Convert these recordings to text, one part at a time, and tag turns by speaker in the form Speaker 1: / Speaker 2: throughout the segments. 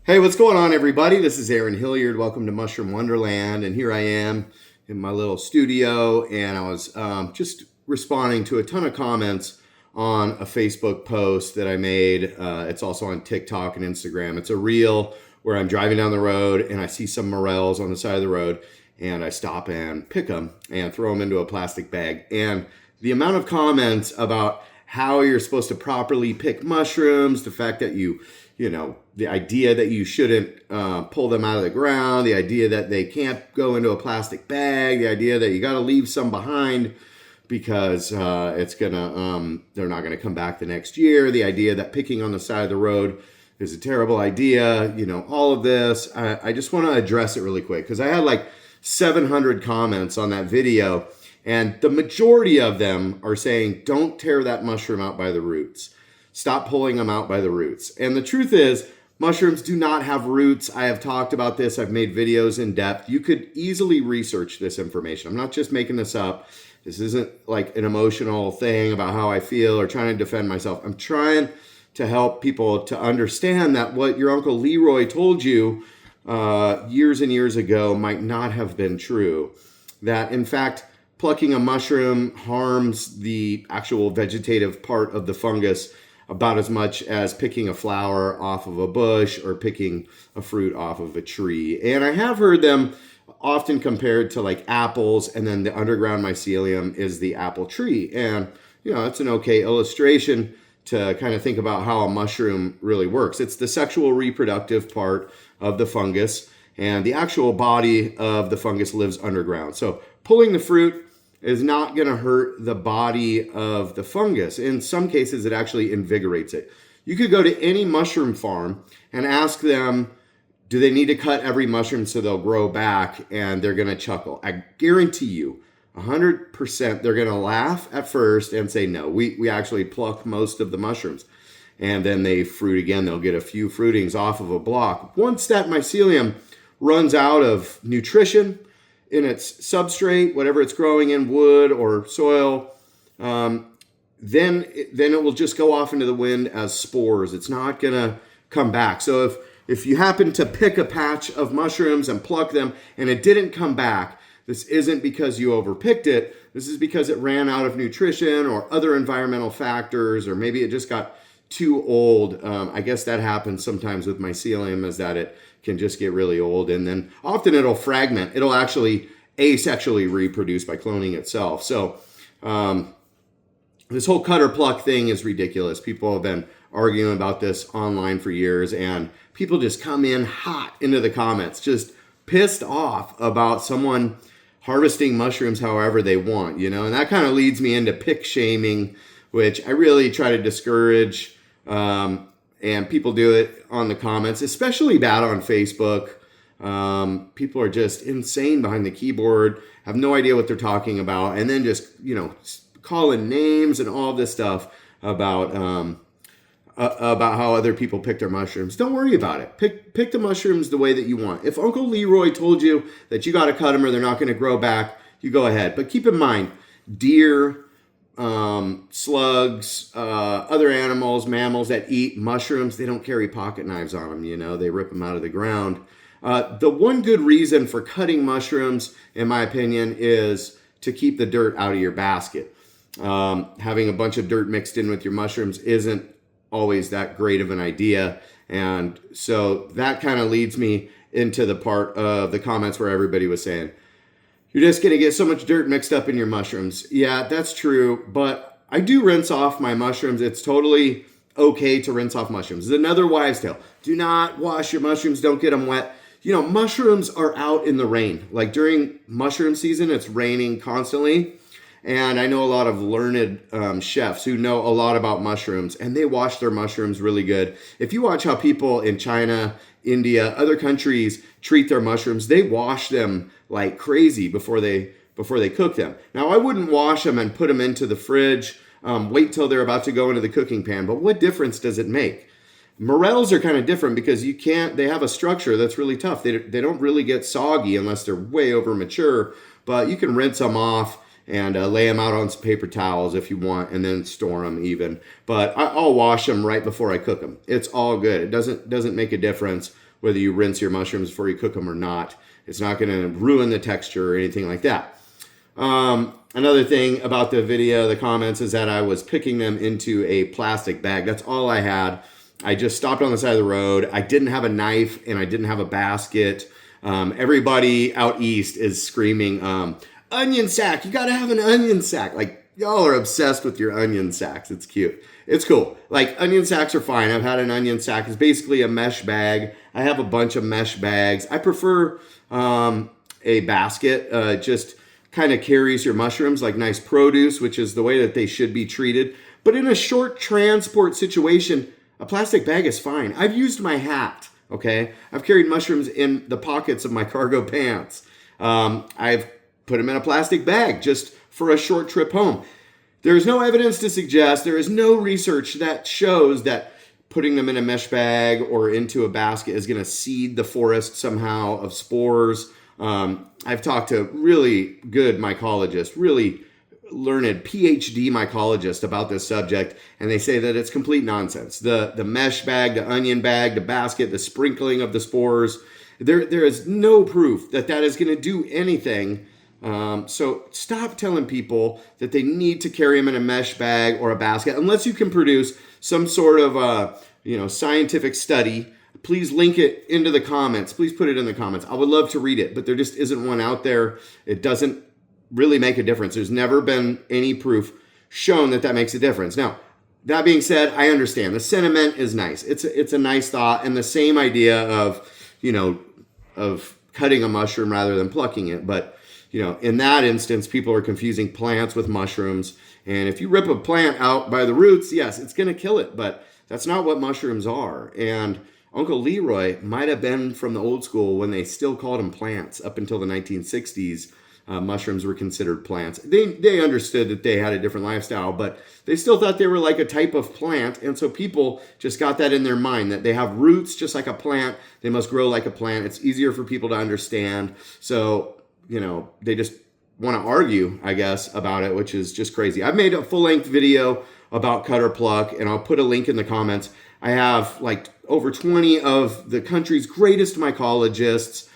Speaker 1: Hey, what's going on, everybody? This is Aaron Hilliard. Welcome to Mushroom Wonderland. And here I am in my little studio, and I was just responding to a ton of comments on a Facebook post that I made. It's also on TikTok and Instagram. It's a reel where I'm driving down the road and I see some morels on the side of the road, and I stop and pick them and throw them into a plastic bag. And the amount of comments about how you're supposed to properly pick mushrooms, the fact that the idea that you shouldn't pull them out of the ground, the idea that they can't go into a plastic bag, the idea that you got to leave some behind because they're not gonna come back the next year, the idea that picking on the side of the road is a terrible idea, all of this. I just want to address it really quick because I had like 700 comments on that video, and the majority of them are saying, don't tear that mushroom out by the roots. Stop pulling them out by the roots. And the truth is, mushrooms do not have roots. I have talked about this. I've made videos in depth. You could easily research this information. I'm not just making this up. This isn't like an emotional thing about how I feel or trying to defend myself. I'm trying to help people to understand that what your Uncle Leroy told you years and years ago might not have been true. That, in fact, plucking a mushroom harms the actual vegetative part of the fungus about as much as picking a flower off of a bush or picking a fruit off of a tree. And I have heard them often compared to like apples, and then the underground mycelium is the apple tree. And, it's an okay illustration to kind of think about how a mushroom really works. It's the sexual reproductive part of the fungus, and the actual body of the fungus lives underground. So pulling the fruit is not going to hurt the body of the fungus. In some cases, it actually invigorates it. You could go to any mushroom farm and ask them, do they need to cut every mushroom so they'll grow back? And they're going to chuckle. I guarantee you, 100%, they're going to laugh at first and say, no, we actually pluck most of the mushrooms. And then they fruit again. They'll get a few fruitings off of a block. Once that mycelium runs out of nutrition in its substrate, whatever it's growing in, wood or soil, then it will just go off into the wind as spores. It's not going to come back. So if you happen to pick a patch of mushrooms and pluck them and it didn't come back, this isn't because you overpicked it. This is because it ran out of nutrition or other environmental factors, or maybe it just got too old. I guess that happens sometimes with mycelium, is that it can just get really old, and then often it'll fragment. It'll actually asexually reproduce by cloning itself. So this whole cut or pluck thing is ridiculous. People have been arguing about this online for years, and people just come in hot into the comments, just pissed off about someone harvesting mushrooms however they want, and that kind of leads me into pick shaming, which I really try to discourage. And people do it on the comments, especially bad on Facebook. People are just insane behind the keyboard, have no idea what they're talking about, and then just, calling names and all this stuff about how other people pick their mushrooms. Don't worry about it. Pick the mushrooms the way that you want. If Uncle Leroy told you that you got to cut them or they're not going to grow back, you go ahead. But keep in mind, deer, slugs, other animals, mammals that eat mushrooms, they don't carry pocket knives on them, they rip them out of the ground. The one good reason for cutting mushrooms, in my opinion, is to keep the dirt out of your basket. Having a bunch of dirt mixed in with your mushrooms isn't always that great of an idea. And so that kind of leads me into the part of the comments where everybody was saying, you're just going to get so much dirt mixed up in your mushrooms. Yeah, that's true. But I do rinse off my mushrooms. It's totally okay to rinse off mushrooms. It's another wives' tale. Do not wash your mushrooms. Don't get them wet. Mushrooms are out in the rain. Like during mushroom season, it's raining constantly. And I know a lot of learned chefs who know a lot about mushrooms, and they wash their mushrooms really good. If you watch how people in China, India, other countries treat their mushrooms, they wash them like crazy before they cook them. Now, I wouldn't wash them and put them into the fridge, wait till they're about to go into the cooking pan. But what difference does it make? Morels are kind of different because they have a structure that's really tough. They don't really get soggy unless they're way over mature, but you can rinse them off and lay them out on some paper towels if you want, and then store them even. But I'll wash them right before I cook them. It's all good. It doesn't make a difference whether you rinse your mushrooms before you cook them or not. It's not going to ruin the texture or anything like that. Another thing about the video, the comments, is that I was picking them into a plastic bag. That's all I had. I just stopped on the side of the road. I didn't have a knife and I didn't have a basket. Everybody out east is screaming, onion sack, you gotta have an onion sack. Like, y'all are obsessed with your onion sacks. It's cute. It's cool. Like, onion sacks are fine. I've had an onion sack. It's basically a mesh bag. I have a bunch of mesh bags. I prefer a basket. Just kind of carries your mushrooms like nice produce, which is the way that they should be treated. But in a short transport situation, a plastic bag is fine. I've used my hat, okay? I've carried mushrooms in the pockets of my cargo pants. I've put them in a plastic bag just for a short trip home. There is no evidence to suggest, there is no research that shows that putting them in a mesh bag or into a basket is going to seed the forest somehow of spores. I've talked to really good mycologists, really learned PhD mycologists about this subject, and they say that it's complete nonsense. The mesh bag, the onion bag, the basket, the sprinkling of the spores, there is no proof that that is going to do anything. So stop telling people that they need to carry them in a mesh bag or a basket unless you can produce some sort of scientific study. Please link it into the comments. Please put it in the comments. I would love to read it, but there just isn't one out there. It doesn't really make a difference. There's never been any proof shown that that makes a difference. Now, that being said, I understand the sentiment is nice. It's a nice thought, and the same idea of cutting a mushroom rather than plucking it. But in that instance, people are confusing plants with mushrooms. And if you rip a plant out by the roots, yes, it's going to kill it. But that's not what mushrooms are. And Uncle Leroy might have been from the old school when they still called them plants. Up until the 1960s, mushrooms were considered plants. They understood that they had a different lifestyle, but they still thought they were like a type of plant. And so people just got that in their mind, that they have roots just like a plant. They must grow like a plant. It's easier for people to understand. So they just want to argue, I guess, about it, which is just crazy. I've made a full-length video about cut or pluck, and I'll put a link in the comments. I have like over 20 of the country's greatest mycologists,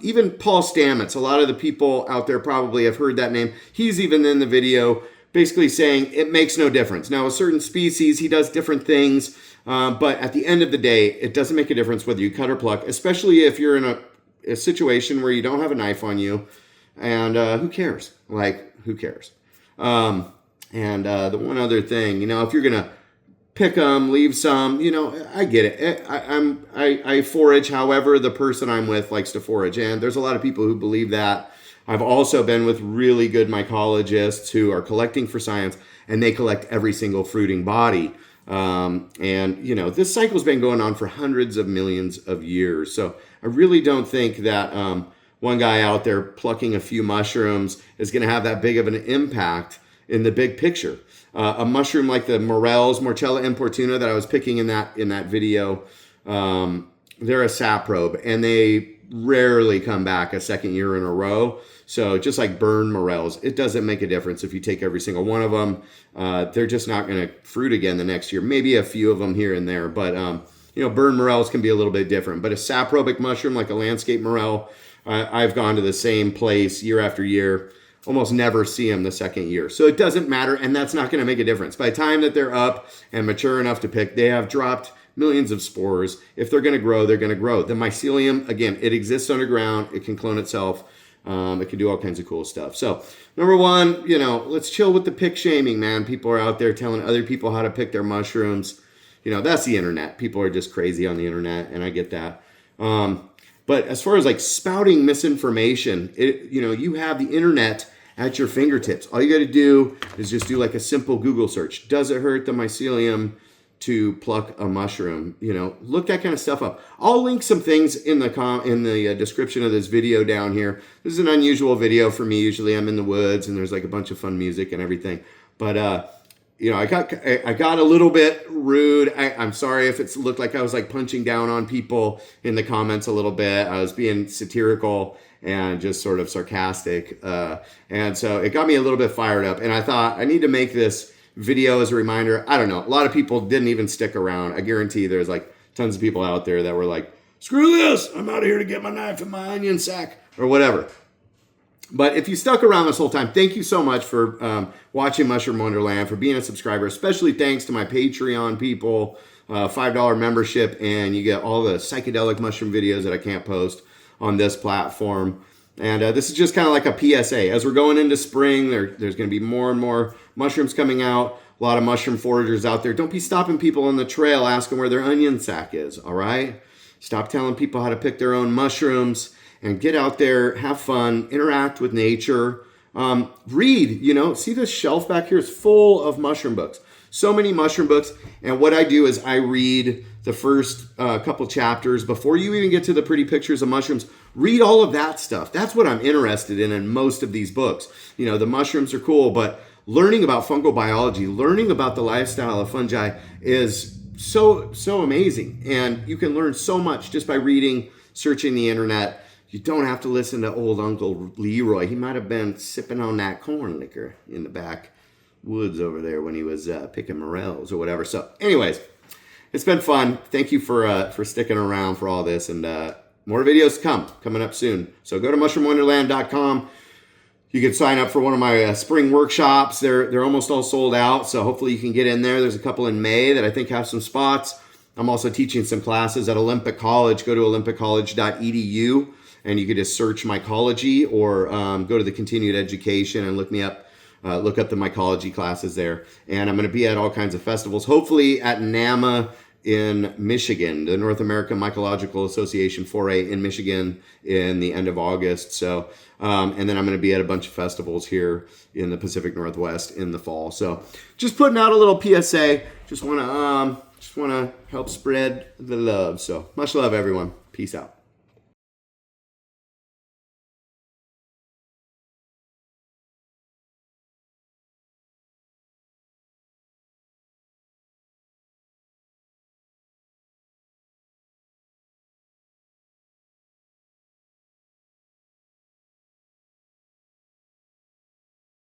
Speaker 1: even Paul Stamets. A lot of the people out there probably have heard that name. He's even in the video basically saying it makes no difference. Now, a certain species, he does different things, but at the end of the day, it doesn't make a difference whether you cut or pluck, especially if you're in a situation where you don't have a knife on you, and who cares? Like, who cares? The one other thing, if you're gonna pick them, leave some, I get it. I forage however the person I'm with likes to forage, and there's a lot of people who believe that. I've also been with really good mycologists who are collecting for science, and they collect every single fruiting body. This cycle's been going on for hundreds of millions of years. So I really don't think that one guy out there plucking a few mushrooms is going to have that big of an impact in the big picture. A mushroom like the morels, Morchella importuna, that I was picking in that video, they're a saprobe, and they rarely come back a second year in a row. So just like burn morels, it doesn't make a difference if you take every single one of them. They're just not going to fruit again the next year. Maybe a few of them here and there, but burn morels can be a little bit different. But a saprobic mushroom like a landscape morel, I've gone to the same place year after year, almost never see them the second year. So it doesn't matter, and that's not going to make a difference. By the time that they're up and mature enough to pick, they have dropped millions of spores. If they're going to grow, they're going to grow. The mycelium, again, it exists underground. It can clone itself. It can do all kinds of cool stuff. So number one, let's chill with the pick shaming, man. People are out there telling other people how to pick their mushrooms. That's the internet. People are just crazy on the internet, and I get that. But as far as like spouting misinformation, you have the internet at your fingertips. All you got to do is just do like a simple Google search. Does it hurt the mycelium to pluck a mushroom? Look that kind of stuff up. I'll link some things in the description of this video down here. This is an unusual video for me. Usually I'm in the woods and there's like a bunch of fun music and everything. But I got a little bit rude. I'm sorry if it looked like I was like punching down on people in the comments a little bit. I was being satirical and just sort of sarcastic. And so it got me a little bit fired up. And I thought I need to make this video as a reminder. I don't know. A lot of people didn't even stick around. I guarantee there's like tons of people out there that were like screw this, I'm out of here to get my knife and my onion sack, or whatever. But if you stuck around this whole time, thank you so much for watching Mushroom Wonderland, for being a subscriber, especially thanks to my Patreon people, $5 membership, and you get all the psychedelic mushroom videos that I can't post on this platform. And this is just kind of like a PSA. As we're going into spring, there's going to be more and more mushrooms coming out. A lot of mushroom foragers out there. Don't be stopping people on the trail asking where their onion sack is, all right? Stop telling people how to pick their own mushrooms and get out there, have fun, interact with nature. Read, see this shelf back here is full of mushroom books. So many mushroom books. And what I do is I read the first couple chapters before you even get to the pretty pictures of mushrooms. Read all of that stuff. That's what I'm interested in most of these books. The mushrooms are cool, but learning about fungal biology, learning about the lifestyle of fungi is so amazing. And you can learn so much just by reading, searching the internet. You don't have to listen to old Uncle Leroy. He might have been sipping on that corn liquor in the back woods over there when he was picking morels or whatever. So anyways, it's been fun. Thank you for sticking around for all this, and more videos coming up soon. So go to mushroomwonderland.com. You can sign up for one of my spring workshops. They're almost all sold out, so hopefully you can get in there. There's a couple in May that I think have some spots. I'm also teaching some classes at Olympic College. Go to olympicccollege.edu, and you can just search Mycology, or go to the continued education and look me up. Look up the mycology classes there. And I'm going to be at all kinds of festivals, hopefully at NAMA in Michigan, the North American Mycological Association 4A in Michigan in the end of August. So, and then I'm going to be at a bunch of festivals here in the Pacific Northwest in the fall. So just putting out a little PSA. Just want to help spread the love. So much love, everyone. Peace out.